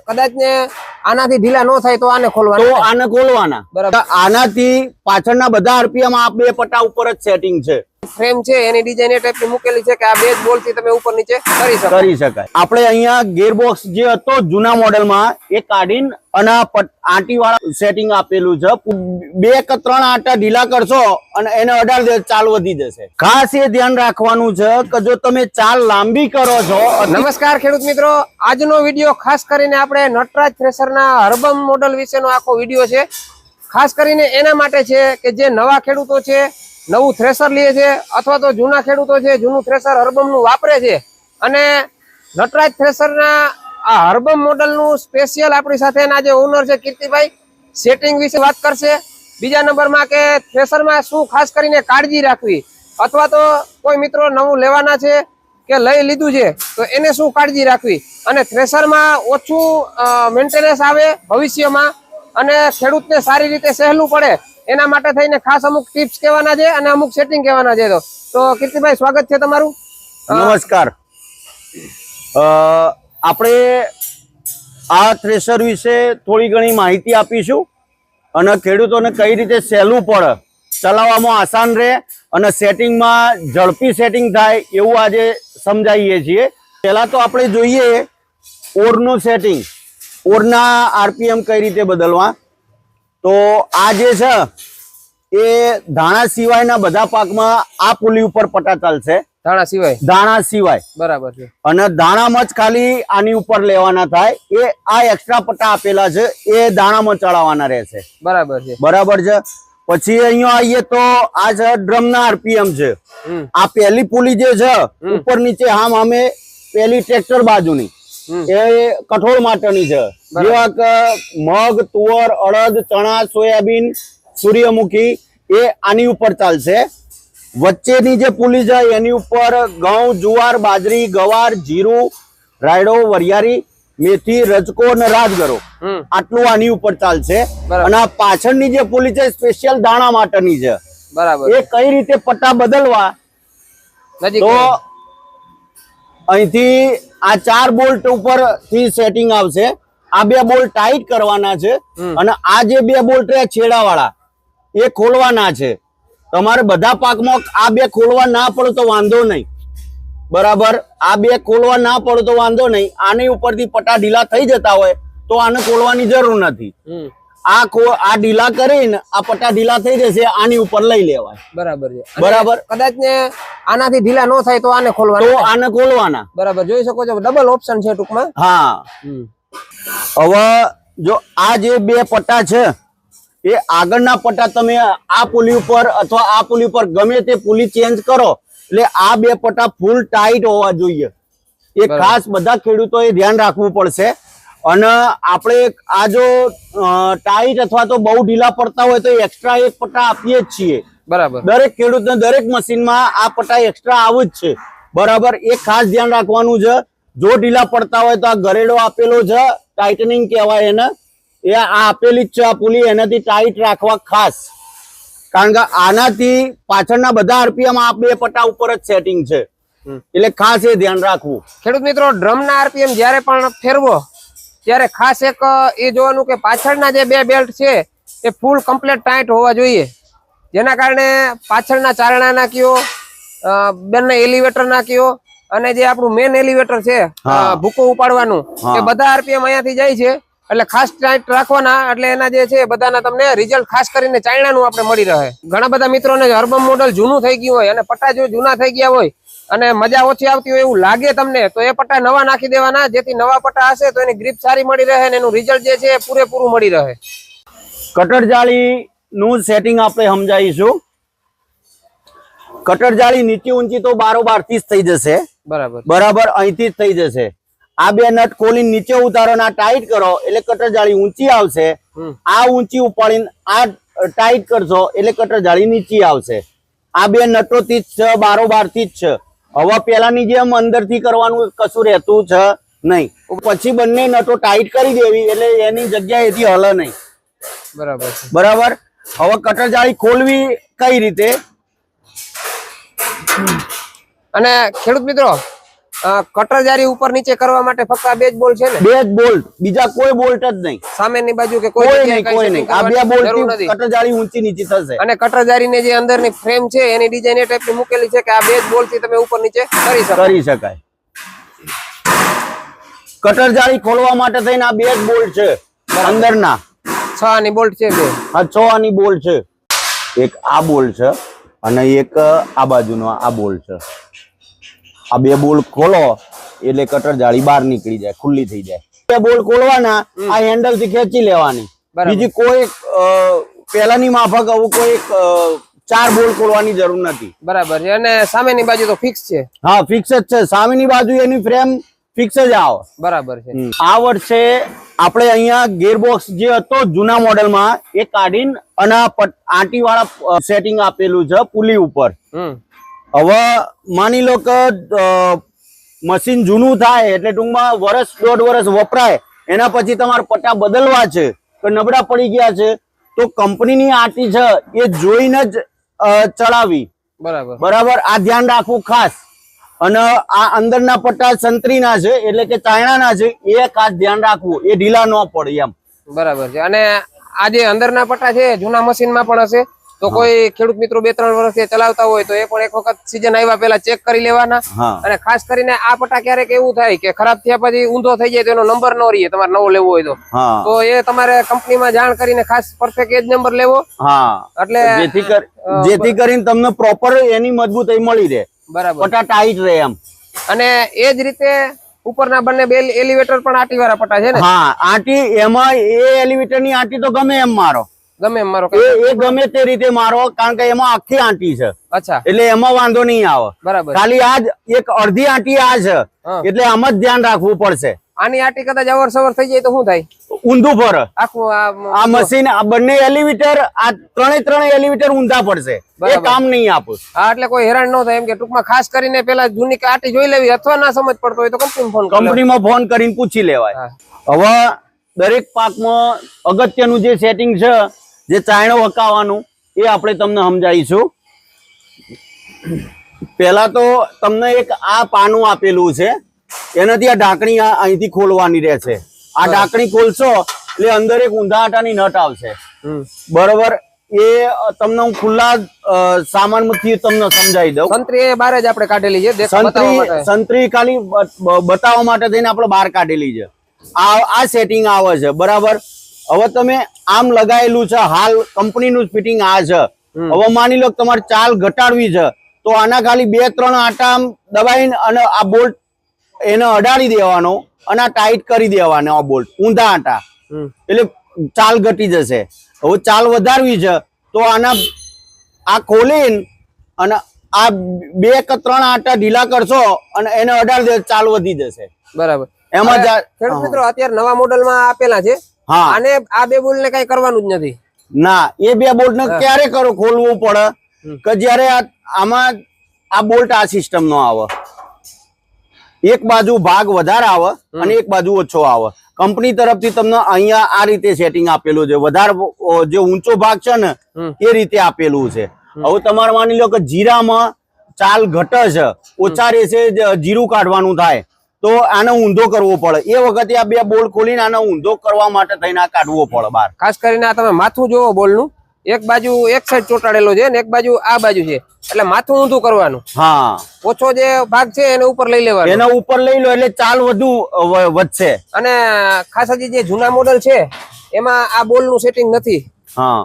કદાચ ને આનાથી ઢીલા ન થાય તો આને ખોલવાના, તો આને ખોલવાના. બરાબર. આનાથી પાછળના બધા આરપીએમ આ બે પટ્ટા ઉપર જ સેટિંગ છે. ફ્રેમ છે એની ડિઝાઇન એ ટાઈપની મૂકેલી છે કે આ બે જ બોલ થી તમે ઉપર નીચે કરી શકાય. આપણે અહીંયા ગિયરબોક્સ જે હતો જૂના મોડેલમાં એ કાઢીને અને આંટી વાળા સેટિંગ આપેલું છે. 2 કે 3 આંટા ઢીલા કરશો અને એને 18 ચાલ વધી જશે. ખાસ એ ધ્યાન રાખવાનું છે કે જો તમે ચાલ લાંબી કરો છો. નમસ્કાર ખેડૂત મિત્રો, આજનો વિડીયો ખાસ કરીને આપણે નટરાજ થ્રેસરના હર્બમ મોડલ વિશેનો આખો વિડીયો છે. ખાસ કરીને એના માટે છે કે જે નવા ખેડૂતો છે નવું થ્રેસર લે છે અથવા તો જૂના ખેડૂતો છે જૂનું થ્રેસર હર્બમનું વાપરે છે અને નટરાજ થ્રેસરના આ હર્બમ મોડલનું સ્પેશિયલ આપણી સાથે જે ઓનર છે કીર્તિભાઈ સેટિંગ વિશે વાત કરશે. બીજા નંબરમાં કે થ્રેસરમાં શું ખાસ કરીને કાળજી રાખવી અથવા તો કોઈ મિત્રો નવું લેવાના છે કે લઈ લીધું છે તો એને શું કાળજી રાખવી અને થ્રેસરમાં ઓછું મેન્ટેનન્સ આવે ભવિષ્યમાં અને ખેડૂતને સારી રીતે સહેલું પડે એના માટે થઈને ખાસ અમુક ટિપ્સ કહેવાના છે અને અમુક સેટિંગ કહેવાના છે. તો કીર્તિભાઈ સ્વાગત છે તમારું. નમસ્કાર. આપણે આ થ્રેસર વિશે થોડી ઘણી માહિતી આપીશું અને ખેડૂતોને કઈ રીતે સહેલું પડે, ચલાવવામાં આસાન રહે અને સેટિંગમાં ઝડપી સેટિંગ થાય એવું આજે સમજાવીએ છીએ. પહેલા તો આપણે જોઈએ ઓરનું સેટિંગ, ઓરના આરપીએમ કઈ રીતે બદલવા. તો આ જે છે એ ધાણા સિવાયના બધા પાકમાં આ પુલી ઉપર પટ્ટા ચાલશે. ધાણા સિવાય બરાબર છે. અને ધાણામાં જ ખાલી આની ઉપર લેવાના થાય. એ આ એક્સ્ટ્રા પટ્ટા આપેલા છે એ દાણામાં ચડાવવાના રહેશે. બરાબર છે. પછી અહીંયા આવીએ તો આ છે ડ્રમના આરપીએમ છે. આ પહેલી પુલી જે છે ઉપર નીચે આમ અમે પહેલી ટ્રેક્ટર બાજુની એ કઠોળ માટેની છે. જેવા કે મગ, તુવર, અડદ, ચણા, સોયાબીન, સૂર્યમુખી એ આની ઉપર ચાલશે. વચ્ચેની જે પુલી છે એની ઉપર ઘઉં, જુવાર, બાજરી, ગવાર, જીરું, રાયડો, વરિયાળી, મેથી, રજકો અને રાજગરો આટલું આની ઉપર ચાલશે. અને આ પાછળની જે પુલી છે સ્પેશિયલ દાણા માટેની છે. બરાબર. એ કઈ રીતે પટ્ટા બદલવા તો અહીંથી આ 4 બોલ્ટ ઉપર થી સેટિંગ આવશે. આ 2 બોલ્ટ ટાઈટ કરવાના છે અને આ જે 2 બોલ્ટ છેડા વાળા એ ખોલવાના છે. તમારે બધા પાકમાં આ 2 ખોલવા ના પડે તો વાંધો નહીં. બરાબર. આ 2 ખોલવા ના પડે તો વાંધો નહીં. આની ઉપરથી પટ્ટા ઢીલા થઈ જતા હોય તો આને ખોલવાની જરૂર નથી. આ ઢીલા કરીને આ પટ્ટા ઢીલા થઈ જશે, આની ઉપર લઈ લેવાય. બરાબર. કદાચ ને આનાથી ઢીલા ન થાય તો આને ખોલવાના, તો આને ખોલવાના. બરાબર. જોઈ શકો છો ડબલ ઓપ્શન છે ટૂંકમાં. હા. હવે જો આ જે 2 પટ્ટા છે એ આગળના પટ્ટા તમે આ પુલી ઉપર અથવા આ પુલી ઉપર ગમે તે પુલી ચેન્જ કરો એટલે આ 2 પટ્ટા ફૂલ ટાઈટ હોવા જોઈએ. એ ખાસ બધા ખેડૂતોએ ધ્યાન રાખવું પડશે. અને આપણે આ જો ટાઈટ અથવા તો બહુ ઢીલા પડતા હોય તો એક્સ્ટ્રા 1 પટ્ટા આપીએ જ છીએ. બરાબર. દરેક ખેડૂતને દરેક મશીનમાં આ પટ્ટા એક્સ્ટ્રા આવું જ છે. બરાબર. એ ખાસ ધ્યાન રાખવાનું છે. જો ઢીલા પડતા હોય તો આ ગરેડો આપેલો છે, ટાઇટનિંગ કહેવાય એને, એ આ આપેલી જ છે આ પુલી, એનાથી ટાઈટ રાખવા ખાસ. કારણ કે આનાથી પાછળના બધા આરપીએમ આ 2 પટ્ટા ઉપર જ સેટિંગ છે. એટલે ખાસ એ ધ્યાન રાખવું. ખેડૂત મિત્રો, ડ્રમના આરપીએમ જ્યારે પણ ફેરવો ત્યારે ખાસ એક એ જોવાનું કે પાછળના જે 2 બેલ્ટ છે એ ફૂલ કમ્પ્લીટ ટાઈટ હોવા જોઈએ. જેના કારણે પાછળના ચારણા ના કયો, બંને એલિવેટર ના કયો અને જે આપણું મેન એલિવેટર છે ભૂકો ઉપાડવાનું એ બધા આરપીએમ અહીંયાથી જાય છે. એટલે ખાસ ટાઈટ રાખવાના. એટલે એના જે છે બધાના તમને રિઝલ્ટ ખાસ કરીને ચાઇનાનું આપણે મળી રહે. ઘણા બધા મિત્રોને હર્બમ મોડલ જૂનું થઈ ગયું હોય અને પટ્ટા જો જૂના થઈ ગયા હોય અને મજા ઓછી આવતી હોય એવું લાગે તમને તો એ પટ્ટા નવા નાખી દેવાના, જેથી નવા પટ્ટા હશે તો એની ગ્રીપ સારી મળી રહે અને એનું રિઝલ્ટ જે છે એ પૂરેપૂરું મળી રહે. કટર જાળી નું સેટિંગ આપણે સમજાવીશું. કટર જાળી નીચે ઊંચી તો 12 થી જ થઈ જશે. બરાબર. અહીંથી જ થઈ જશે. આ 2 નટ ખોલીને નીચે ઉતારો ને આ ટાઈટ કરો એટલે કટર જાળી ઊંચી આવશે. આ ઊંચી ઉપાડીને આ ટાઈટ કરશો એટલે કટર જાળી નીચી આવશે. આ 2 નટો થી જ 12 થી જ છે. હવે પેલાની જેમ અંદર થી કરવાનું કશું રહેતું છે નહીં. પછી બંને નટો ટાઈટ કરી દેવી એટલે એની જગ્યા એથી હલે નહીં. બરાબર. હવે કટર જાળી ખોલવી કઈ રીતે અને ખેડૂત મિત્રો કટર જારી ઉપર નીચે કરવા માટે ફક્ત આ બે જ બોલ્ટ છે ને? બે જ બોલ્ટ, બીજા કોઈ બોલ્ટ જ નહીં. સામેની બાજુ કે કોઈ જગ્યાએ નહીં, કાંઈ કોઈ setting નહીં. આ બે કરવાની બોલ્ટ જરૂર થી નથી. કટર જાળી ઊંચી નીચી થશે. અને કટર જારીની જે અંદરની ફ્રેમ છે એની ડિઝાઇન એ ટાઈપની મૂકેલી છે કે આ બે જ બોલ્ટ થી તમે ઉપર નીચે કરી શકો. કરી શકાય. કટર જાળી ખોલવા માટે થઈને આ બે જ બોલ્ટ છે અંદરના. 6 આની બોલ્ટ છે બે. આ 6 આની બોલ્ટ છે. એક આ બોલ્ટ છે અને એક આ બાજુનો આ બોલ્ટ છે. આ બે બોલ્ટ ખોલો એટલે કટર જાળી બહાર નીકળી જાય, ખુલ્લી થઈ જાય. બે બોલ્ટ ખોલવાના, આ હેન્ડલ થી ખેંચી લેવાની. બીજી કોઈ પેલાની માફક આવું કોઈ 4 બોલ્ટ ખોલવાની જરૂર નથી. બરાબર છે. અને સામેની બાજુ તો ફિક્સ છે? હા, ફિક્સ જ છે. સામેની બાજુ એની ફ્રેમ ફિક્સ જ આવે. બરાબર છે. આ વર્ષે આપણે અહીંયા ગેરબોક્સ જે હતો જૂના મોડેલમાં એ કાઢીને અને આંટી વાળા સેટિંગ આપેલું છે પુલી ઉપર. હવે માની લો કે મશીન જૂનું થાય એટલે ટૂંકમાં વર્ષ 1.5 વર્ષ વપરાય, એના પછી તમારે પટ્ટા બદલવા છે કે નબળા પડી ગયા છે તો કંપનીની આંટી છે એ જોઈને જ ચડાવી. બરાબર, આ ધ્યાન રાખવું ખાસ. અને આ અંદરના પટ્ટા સંતરીના છે એટલે કે ચાયણાના છે, એ ખાસ ધ્યાન રાખવું, એ ઢીલા ન પડે એમ. બરાબર છે. અને આ જે અંદરના પટ્ટા છે જૂના મશીનમાં પણ હશે, તો કોઈ ખેડૂત મિત્રો 2-3 વર્ષથી ચલાવતા હોય તો એ પણ એક વખત સીઝન આવ્યા પહેલા ચેક કરી લેવાના. અને ખાસ કરીને આ પટ્ટા ક્યારેક એવું થાય કે ખરાબ થયા પછી ઊંધો થઈ જાય તો એનો નંબર ન રહે, તમારે નવો લેવો હોય તો એ તમારે કંપનીમાં જાણ કરીને ખાસ પરફેક્ટ એ જ નંબર લેવો. એટલે જેથી કરીને તમને પ્રોપર એની મજબૂતાઈ મળી રહે. બરાબર, પટ્ટા ટાઈટ રહે એમ. અને એ જ રીતે ઉપરના બંને બે એલિવેટર પણ આંટી વાળા પટ્ટા છે ને? હા, આંટી એમાં એ એલિવેટર ની આંટી તો ગમે એમ મારો, ગમે એમ મારો, એ ગમે તે રીતે મારો, કારણ કે એમાં આખી આંટી છે. અચ્છા, એટલે એમાં વાંધો નહીં આવે. બરાબર. ખાલી આજ એક અડધી આંટી આ છે એટલે આમ જ ધ્યાન રાખવું પડશે. આની આંટી કદાચ અવર સવર થઈ જાય તો શું થાય? ઊંધું ફરે આખું આ મશીન. આ બંને એલિવેટર, આ ત્રણે એલિવેટર ઊંધા પડશે, એ કામ નહીં આપે. હા, એટલે કોઈ હેરાન ન થાય એમ કે ટૂંકમાં ખાસ કરીને પેલા જૂની આંટી જોઈ લેવી, અથવા ના સમજ પડતો હોય તો કંપનીમાં ફોન કરીને પૂછી લેવાય. હવે દરેક પાકમાં અગત્યનું જે સેટિંગ છે, જે ચાયણો વકાવવાનું, એ આપણે તમને સમજાવીશું. પેલા તો તમને એક આ પાનું આપેલું છે, એનાથી આ ઢાંકણી અહીંથી ખોલવાની રહેશે. આ ઢાંકણી ખોલશો એટલે અંદર એક ઊંધા આટાની નટ આવશે. બરોબર, એ તમને હું ખુલ્લા સામાન માંથી તમને સમજાવી દઉં. સંતરી એ બહાર જ આપણે કાઢેલી છે, સંતરી ખાલી બતાવવા માટે થઈને આપણે બહાર કાઢેલી છે. આ સેટિંગ આવે છે. બરાબર, હવે તમે આમ લગાયેલું છે, હાલ કંપનીનું ફિટિંગ આ છે. હવે માની લો તમારે ચાલ ઘટાડવી છે તો આના ખાલી 2-3 આટા આમ દબાઈને અને આ બોલ્ટ એને અડાડી દેવાનો અને આ ટાઈટ કરી દેવાનો. આ બોલ્ટ ઊંધા આટા એટલે ચાલ ઘટી જશે. હવે ચાલ વધારવી છે તો આના આ ખોલીને અને આ 2 કે 3 આટા ઢીલા કરશો અને એને અડાડી દે, ચાલ વધી જશે. બરાબર. એમાં ખેડૂત મિત્રો અત્યારે નવા મોડેલમાં આપેલા છે. આને આ બે બોલ્ટ ને કઈ કરવાનું જ નથી. ના, એ બે બોલ્ટ ને ક્યારે ખોલવું પડે કે જયારે આમાં આ બોલ્ટ આ સિસ્ટમ નો આવે, એક બાજુ ભાગ વધારે આવે અને એક બાજુ ઓછો આવે. કંપની તરફથી તમને અહીંયા આ રીતે સેટિંગ આપેલું છે. વધારે જે ઊંચો ભાગ છે ને એ રીતે આપેલું છે. હવે તમારે માની લો કે જીરામાં ચાલ ઘટે છે, ઓછા રેસે જીરું કાઢવાનું થાય તો આને ઊંધો કરવો પડે. એ વખતે આ બે બોલ ખોલીને આને ઊંધો કરવા માટે થઈને આ કાઢવો પડે બહાર. ખાસ કરીને આ તમે માથું જોવો બોલ નું, એક બાજુ એક સાઈડ ચોટાડેલો છે ને એક બાજુ આ બાજુ છે, એટલે માથું ઊંધું કરવાનું. હા, ઓછો જે ભાગ છે એને ઉપર લઈ લેવાનો. એને ઉપર લઈ લો એટલે ચાલ વધુ વધશે. અને ખાસ હજી જે જૂના મોડેલ છે એમાં આ બોલ નું સેટિંગ નથી. હા,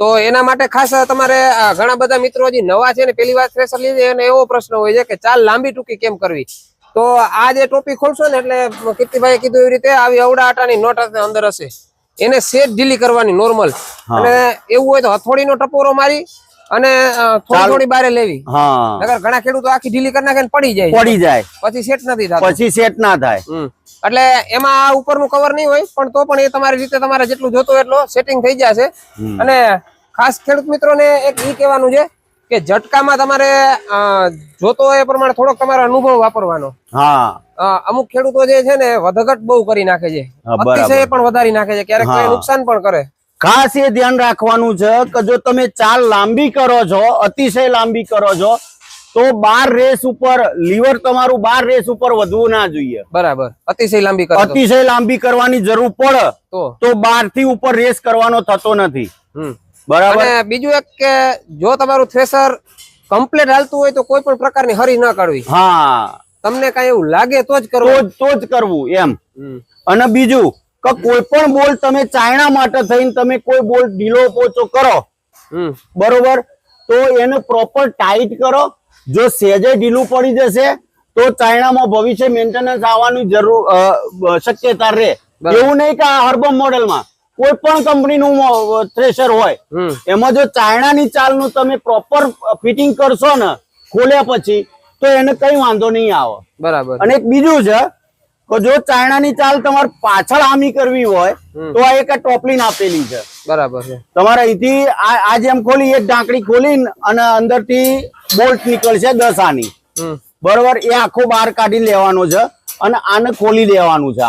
તો એના માટે ખાસ તમારે ઘણા બધા મિત્રો હજી નવા છે ને પહેલી વાર થ્રેસર લીધી અને એવો પ્રશ્ન હોય છે કે ચાલ લાંબી ટૂંકી કેમ કરવી. તો આ જે ટોપી ખોલશો ને એટલે કીર્તિભાઈ કીધું એવી રીતે આવી અવડા આટાની નોટ અંદર હશે, એને સેટ ઢીલી કરવાની નોર્મલ. અને એવું હોય તો હથોડીનો ટપોરો મારી અને થોડી બારે લેવી. નકર ઘણા ખેડૂતો આખી ઢીલી કરી નાખે પડી જાય પછી સેટ નથી થતું. પછી સેટ ના થાય. એટલે એમાં આ ઉપરનું કવર નહીં હોય પણ તો પણ એ તમારી રીતે તમારે જેટલું જોતું એટલો સેટિંગ થઈ જશે. અને ખાસ ખેડૂત મિત્રોને એક ઈ કહેવાનું છે કે ઝટકામાં તમારે જોતો એ પ્રમાણે થોડોક તમારો અનુભવ વાપરવાનો. અમુક ખેડૂતો જે છે ને વધઘટ બહુ કરી નાખે છે, અતિશય પણ વધારી નાખે છે, ક્યારેક નુકસાન પણ કરે. ખાસ એ ધ્યાન રાખવાનું છે કે જો તમે ચાલ લાંબી કરો છો, અતિશય લાંબી કરો છો તો 12 રેસ ઉપર લીવર તમારું 12 રેસ ઉપર વધવું ના જોઈએ. બરાબર. અતિશય લાંબી કરો તો? અતિશય લાંબી કરવાની જરૂર પડે તો 12 થી ઉપર રેસ કરવાનો થતો નથી. બરાબર. અને બીજું એક કે જો તમારું થ્રેસર કમ્પ્લીટ હાલતું હોય તો કોઈ પણ પ્રકારની હરી ન કાઢવી. હા, તમને કઈ એવું લાગે તો જ કરવું, તો જ કરવું એમ. અને બીજું કે કોઈ પણ બોલ તમે ચાયણા માટે થઈને તમે કોઈ બોલ ઢીલો પોચો કરો, બરોબર, તો એને પ્રોપર ટાઈટ કરો. જો સહેજે ઢીલું પડી જશે તો ચાયણામાં ભવિષ્ય મેન્ટેનન્સ આવવાની જરૂર શક્યતા રહે. એવું નહીં કે આ હર્બમ મોડેલમાં કોઈ પણ કંપનીનું થ્રેશર હોય એમાં જો ચાયણાની ચાલનું તમે પ્રોપર ફિટિંગ કરશો ને ખોલ્યા પછી તો એને કઈ વાંધો નહીં આવે. બરાબર. અને એક બીજું છે કે જો ચાયણાની ચાલ તમારે પાછળ આમી કરવી હોય તો આ એક ટોપલીન આપેલી છે. બરાબર છે. તમારે અહીંથી આ જેમ ખોલી એક ઢાંકણી ખોલીને અને અંદરથી બોલ્ટ નીકળશે 10 આની, બરોબર. એ આખો બહાર કાઢી લેવાનો છે અને આને ખોલી લેવાનું છે.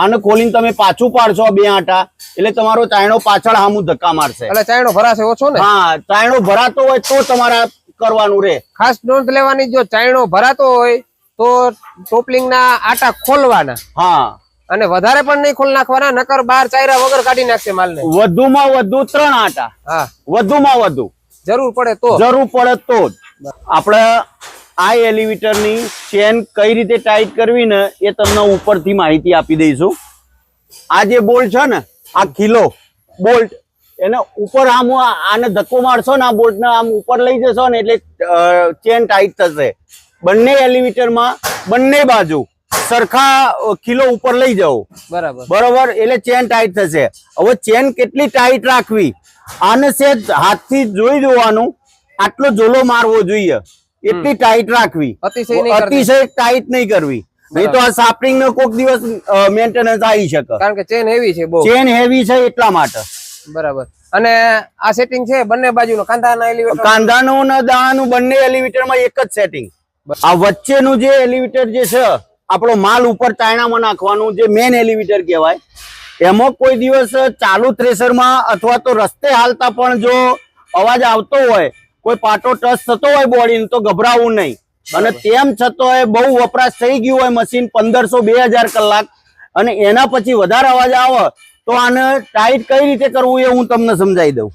આને ખોલીને તમે પાછું પાડશો 2 આંટા એટલે તમારો ચાયણો પાછળ આમું ધક્કા મારશે. એટલે ચાયણો ભરાશે ઓછો ને? હા, ચાયણો ભરાતો હોય તો તમારે કરવાનું રે. ખાસ નોંધ લેવાની, જો ચાયણો ભરાતો હોય તો ટોપલિંગ ના આટા ખોલવાના. હા, અને વધારે પણ નહીં ખોલ નાખવાના, નકર બાર ચાયરા વગર કાઢી નાખશે માલને. વધુમાં વધુ 3 આંટા. હા, વધુમાં વધુ. જરૂર પડે તો જ. આપણે આ એલિવેટર ની ચેન કઈ રીતે ટાઈટ કરવી ને એ તમને ઉપરથી માહિતી આપી દઈશું. આ જે બોલ્ટ છે ને, આ ખીલો બોલ્ટ, એને ઉપર આમ આને ધક્કો મારશો ને આ બોલ્ટ ને આમ ઉપર લઈ જશો ને એટલે ચેન ટાઈટ થશે. બંને એલિવેટરમાં બંને બાજુ સરખા ખીલો ઉપર લઈ જાઓ. બરોબર. એટલે ચેન ટાઈટ થશે. હવે ચેન કેટલી ટાઈટ રાખવી આને સેજ હાથથી જોઈ જોવાનું, આટલો ઝોલો મારવો જોઈએ એટલી ટાઈટ રાખવી, અતિશય ટાઈટ નહીં કરવી. નહીં તો આ સાપરિંગ નો કોઈક દિવસ મેન્ટેનન્સ આવી શકે, કારણ કે ચેન હેવી છે, બહુ ચેન હેવી છે એટલા માટે. બરાબર. અને આ સેટિંગ છે બંને બાજુનો, કાંધાના એલિવેટર, કાંધાનું ને દાણાનું બંને એલિવેટરમાં એક જ સેટિંગ. આ વચ્ચેનું જે એલિવેટર જે છે આપણો માલ ઉપર ચાયણામાં નાખવાનું જે મેન એલિવેટર કહેવાય, એમાં કોઈ દિવસ ચાલુ થ્રેશરમાં અથવા તો રસ્તે હાલતા પણ જો અવાજ આવતો હોય, કોઈ પાટો ટચ થતો હોય બોડીને, તો ગભરાવું નહીં. અને તેમ છતાં બહુ વપરાશ થઈ ગયું હોય મશીન 1500-2000 કલાક અને એના પછી વધારે અવાજ આવે તો આને ટાઈટ કઈ રીતે કરવું એ હું તમને સમજાવી દઉં.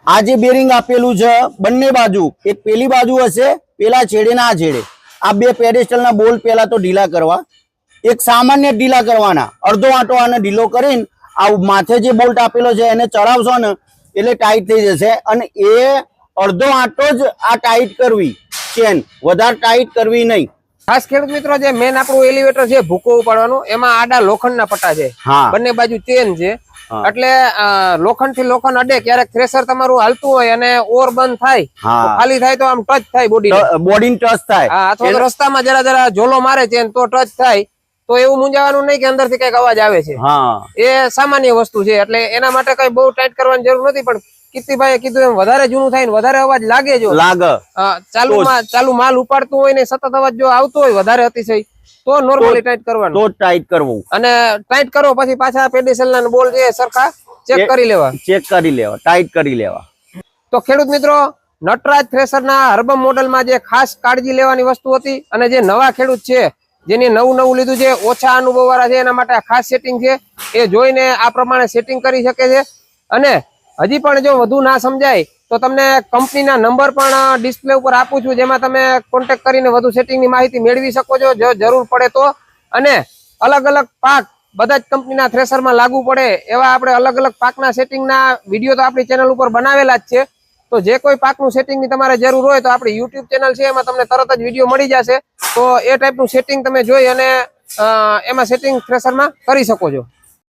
આ જે બેરિંગ આપેલું છે બંને બાજુ, એક પેલી બાજુ હશે, પેલા છેડે ના આ છેડે, આ 2 પેડેસ્ટલના બોલ પેલા તો ઢીલા કરવા, એક સામાન્ય ઢીલા કરવાના. અડધો આંટો આને ઢીલો કરીને આ માથે જે બોલ્ટ આપેલો છે એને ચડાવશો ને એટલે ટાઈટ થઈ જશે. અને એ અડધો આંટો જ આ ટાઈટ કરવી, ચેન વધારે ટાઈટ કરવી નહીં. ખાસ ખેડૂત મિત્રો, જે મેન આપણું એલિવેટર છે ભૂકો ઉપાડવાનું, એમાં આડા લોખંડના પટ્ટા છે, બંને બાજુ ચેન છે. એટલે લોખંડ થી લોખંડ અડે, ક્યારેક થ્રેશર તમારું હાલતું હોય અને ઓર બંધ થાય, ખાલી થાય તો આમ ટચ થાય, બોડી ટચ થાય. અથવા તો રસ્તામાં જરા જરા ઝોલો મારે ચેન તો ટચ થાય, તો એવું મૂંઝાવાનું નહીં કે અંદર થી કઈક અવાજ આવે છે. એ સામાન્ય વસ્તુ છે. એટલે એના માટે કઈ બહુ ટાઈટ કરવાની જરૂર નથી. પણ કીર્તિભાઈએ કીધું એમ વધારે જૂનું થાય ને વધારે અવાજ લાગે, જો ચાલુ માલ ઉપાડતું હોય ને સતત અવાજ જો આવતો હોય વધારે અતિશય, તો નોર્મલી ટાઈટ કરવાનું, તો ટાઈટ કરવું. અને ટાઈટ કરો પછી પાછા પેડિસલના બોલ જે સરખા ચેક કરી લેવા, ટાઈટ કરી લેવા. તો ખેડૂત મિત્રો, નટરાજ થ્રેશરના હર્બમ મોડેલમાં જે ખાસ કાળજી લેવાની વસ્તુ હતી, અને જે નવા ખેડૂત છે જેને નવું લીધું છે, ઓછા અનુભવ વાળા છે, એના માટે ખાસ સેટિંગ છે. એ જોઈને આ પ્રમાણે સેટિંગ કરી શકે છે. અને હજી પણ જો વધુ ના સમજાય તો તમને કંપનીના નંબર પણ ડિસ્પ્લે ઉપર આપું છું, જેમાં તમે કોન્ટેક્ટ કરીને વધુ સેટિંગની માહિતી મેળવી શકો છો જો જરૂર પડે તો. અને અલગ અલગ પાક બધા જ કંપનીના થ્રેશરમાં લાગુ પડે એવા આપણે અલગ અલગ પાકના સેટિંગના વિડીયો તો આપણી ચેનલ ઉપર બનાવેલા જ છે. તો જે કોઈ પાકનું સેટિંગની તમારે જરૂર હોય તો આપણી યુટ્યુબ ચેનલ છે, એમાં તમને તરત જ વિડીયો મળી જશે. તો એ ટાઈપનું સેટિંગ તમે જોઈ અને એમાં સેટિંગ થ્રેશરમાં કરી શકો છો.